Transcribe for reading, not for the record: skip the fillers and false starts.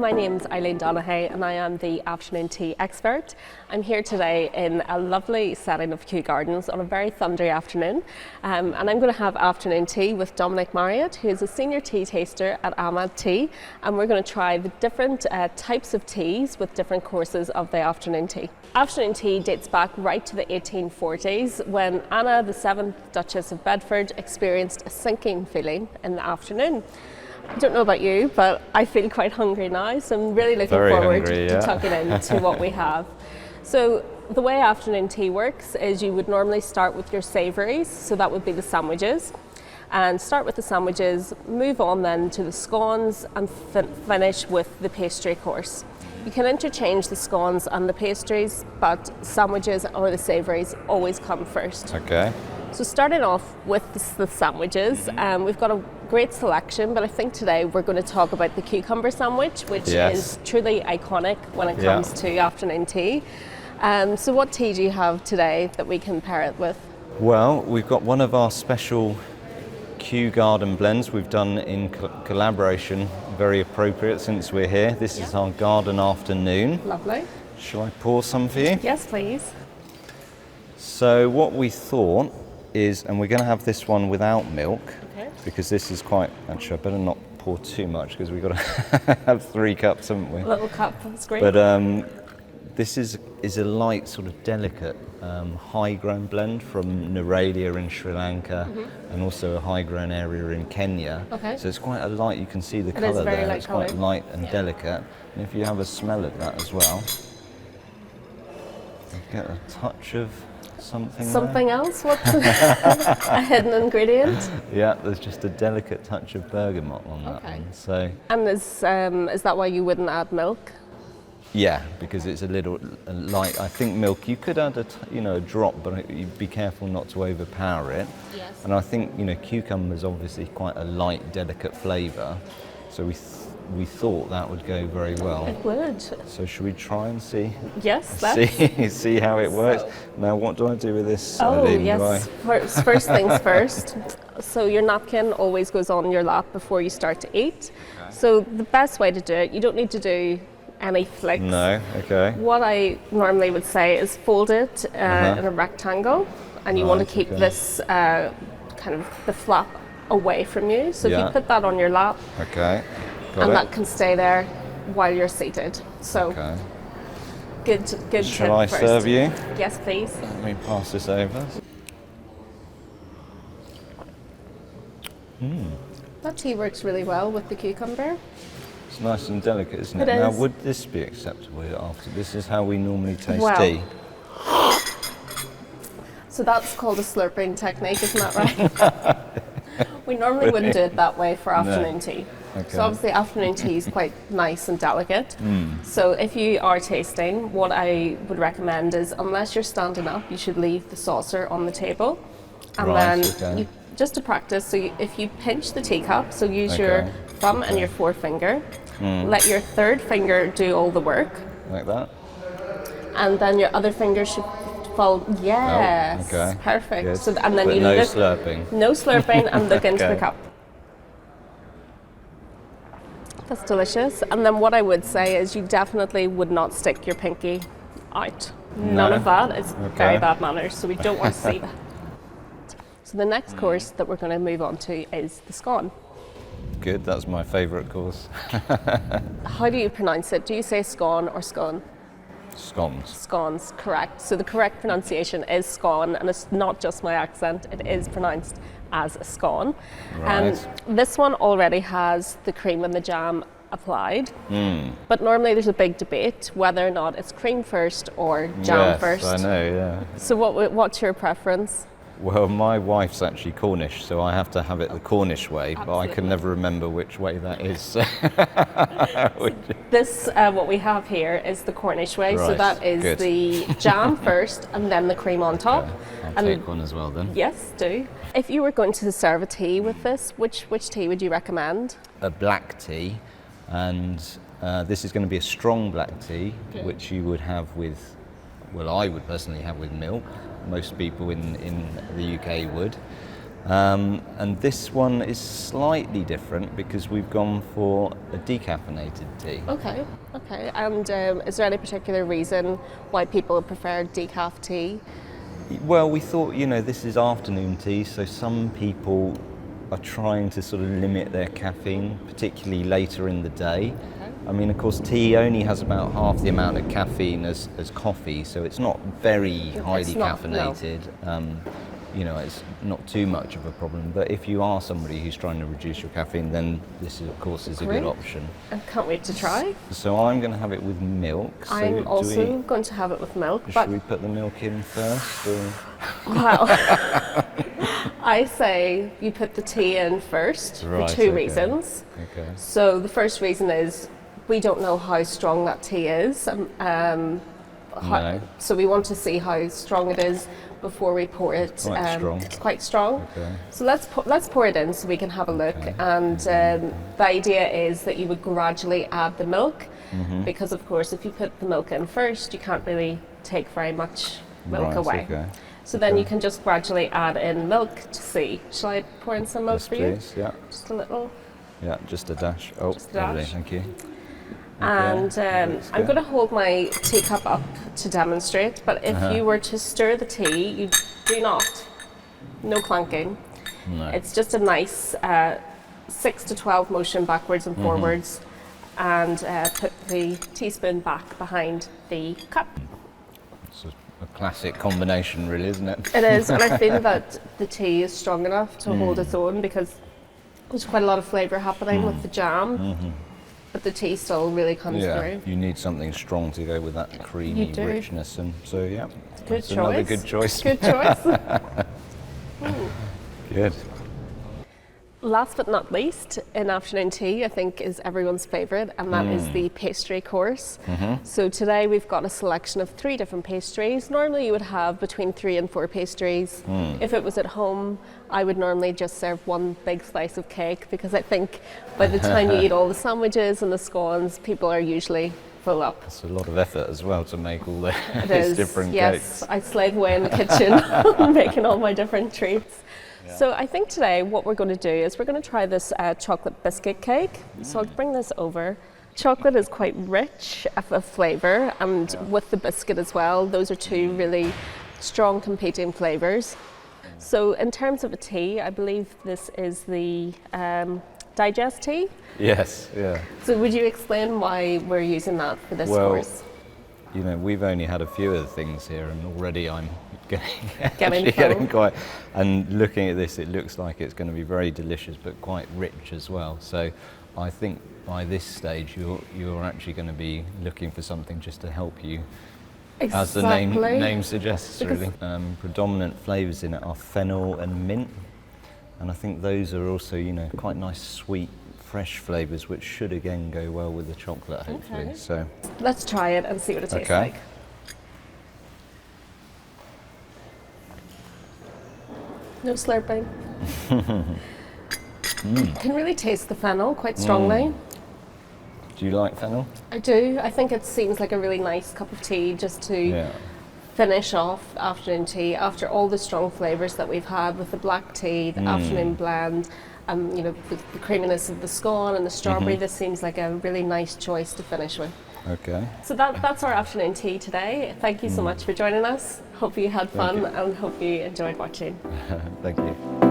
my name's Eileen Donaghey and I am the afternoon tea expert. I'm here today in a lovely setting of Kew Gardens on a very thundery afternoon, and I'm going to have afternoon tea with Dominic Marriott, who is a senior tea taster at Ahmad Tea, and we're going to try the different types of teas with different courses of the afternoon tea. Afternoon tea dates back right to the 1840s when Anna, the 7th Duchess of Bedford, experienced a sinking feeling in the afternoon. I don't know about you, but I feel quite hungry now, so I'm really looking forward to tucking into what we have. So the way afternoon tea works is you would normally start with your savouries, so that would be the sandwiches, and start with the sandwiches, move on then to the scones and finish with the pastry course. You can interchange the scones and the pastries, but sandwiches or the savouries always come first. Okay. So starting off with the sandwiches, we've got a great selection, but I think today we're going to talk about the cucumber sandwich, which is truly iconic when it comes to afternoon tea. So what tea do you have today that we can pair it with? Well, we've got one of our special Kew Garden blends we've done in collaboration, very appropriate since we're here. This is our garden afternoon. Lovely. Shall I pour some for you? Yes, please. So what we thought is, and we're going to have this one without milk, because this is quite, actually I better not pour too much because we've got to have 3 cups, haven't we? A little cup, that's great. But this is a light, sort of delicate, high-grown blend from Neralia in Sri Lanka, and also a high-grown area in Kenya. Okay. So it's quite a light, you can see the colour there, it's quite light and delicate. And if you have a smell of that as well, you get a touch of something else? What's a hidden ingredient? Yeah, there's just a delicate touch of bergamot on that one. So. And is that why you wouldn't add milk? Yeah, because it's a little light. I think milk, you could add a drop, but you'd be careful not to overpower it. Yes. And I think, cucumber's obviously quite a light, delicate flavour. So we thought that would go very well. It would. So should we try and see? Yes, see how it works. Now, what do I do with this? Yes. First things first. So your napkin always goes on your lap before you start to eat. Okay. So the best way to do it, you don't need to do any flicks. No, okay. What I normally would say is fold it in a rectangle, and you want to keep this kind of the flap away from you. So if you put that on your lap, that can stay there while you're seated. So good Shall I serve you? Yes, please. Let me pass this over. That tea works really well with the cucumber. It's nice and delicate, isn't it? Now, would this be acceptable after? This is how we normally taste tea. So that's called a slurping technique, isn't that right? We normally wouldn't do it that way for afternoon tea. Okay. So obviously afternoon tea is quite nice and delicate. So if you are tasting, what I would recommend is, unless you're standing up, you should leave the saucer on the table. And then just to practice, so if you pinch the teacup, so use your thumb and your forefinger, let your third finger do all the work. Like that? And then your other finger should fall, yes, perfect. Good. So, and then but you no look, slurping. No slurping and look into the cup. That's delicious. And then what I would say is you definitely would not stick your pinky out. None of that. It's very bad manners, so we don't want to see that. So the next course that we're going to move on to is the scone. Good, that's my favourite course. How do you pronounce it? Do you say scone or scone? Scones. Scones, correct. So the correct pronunciation is scone, and it's not just my accent, it is pronounced as a scone. Right. This one already has the cream and the jam applied, but normally there's a big debate whether or not it's cream first or jam first. Yes, I know, yeah. So what's your preference? Well, my wife's actually Cornish, so I have to have it the Cornish way, but I can never remember which way that is. This, what we have here is the Cornish way, so that is the jam first and then the cream on top. I'll take one as well then. Yes, do. If you were going to serve a tea with this, which tea would you recommend? A black tea, and this is going to be a strong black tea, which you would have with, well, I would personally have with milk. Most people in the UK would. And this one is slightly different because we've gone for a decaffeinated tea. Okay. And is there any particular reason why people prefer decaf tea? Well, we thought, this is afternoon tea, so some people are trying to sort of limit their caffeine, particularly later in the day. Okay. I mean, of course, tea only has about half the amount of caffeine as coffee, so it's not very highly caffeinated. No. It's not too much of a problem. But if you are somebody who's trying to reduce your caffeine, then this, of course, is a good option. I can't wait to try. So I'm going to have it with milk. I'm also going to have it with milk. Should we put the milk in first? Or? Well, I say you put the tea in first for two reasons. Okay. So the first reason is we don't know how strong that tea is. No. So we want to see how strong it is before we pour it. Strong. It's quite strong. Okay. So let's pour it in so we can have a look. Okay. And the idea is that you would gradually add the milk, because of course if you put the milk in first, you can't really take very much milk away. Okay. So then you can just gradually add in milk to see. Shall I pour in some milk for you? Please, yeah. Just a little. Yeah, just a dash. Oh, Just a dash. lovely, thank you. And I'm going to hold my teacup up to demonstrate, but if you were to stir the tea, you do not, no clanking. No. It's just a nice 6 to 12 motion backwards and forwards, and put the teaspoon back behind the cup. It's a classic combination, really, isn't it? It is, and I feel that the tea is strong enough to hold its own because there's quite a lot of flavour happening with the jam. But the tea still really comes through. You need something strong to go with that creamy richness, and so Good that's choice. another good choice. Good choice. Good. Last but not least, in afternoon tea, I think is everyone's favourite, and that is the pastry course. So today we've got a selection of 3 different pastries. Normally you would have between 3 and 4 pastries. If it was at home, I would normally just serve 1 big slice of cake, because I think by the time you eat all the sandwiches and the scones, people are usually full up. It's a lot of effort as well to make all It these is, different yes. cakes. I slave away in the kitchen making all my different treats. So I think today what we're going to do is we're going to try this chocolate biscuit cake. So I'll bring this over. Chocolate is quite rich of flavour, and with the biscuit as well, those are 2 really strong competing flavours. So in terms of a tea, I believe this is the digest tea. Yes, yeah. So would you explain why we're using that for this course? We've only had a few of the things here, and already I'm getting quite. And looking at this, it looks like it's going to be very delicious, but quite rich as well. So I think by this stage, you're actually going to be looking for something just to help you. Exactly. As the name suggests, really. Predominant flavours in it are fennel and mint, and I think those are also, quite nice, sweet, fresh flavours, which should again go well with the chocolate, hopefully. Okay. So let's try it and see what it tastes like. No slurping. You can really taste the fennel quite strongly. Do you like fennel? I do. I think it seems like a really nice cup of tea just to finish off afternoon tea after all the strong flavours that we've had with the black tea, the afternoon blend, the creaminess of the scone and the strawberry. This seems like a really nice choice to finish with. Okay. So that's our afternoon tea today. Thank you so much for joining us. Hope you had fun and hope you enjoyed watching. Thank you.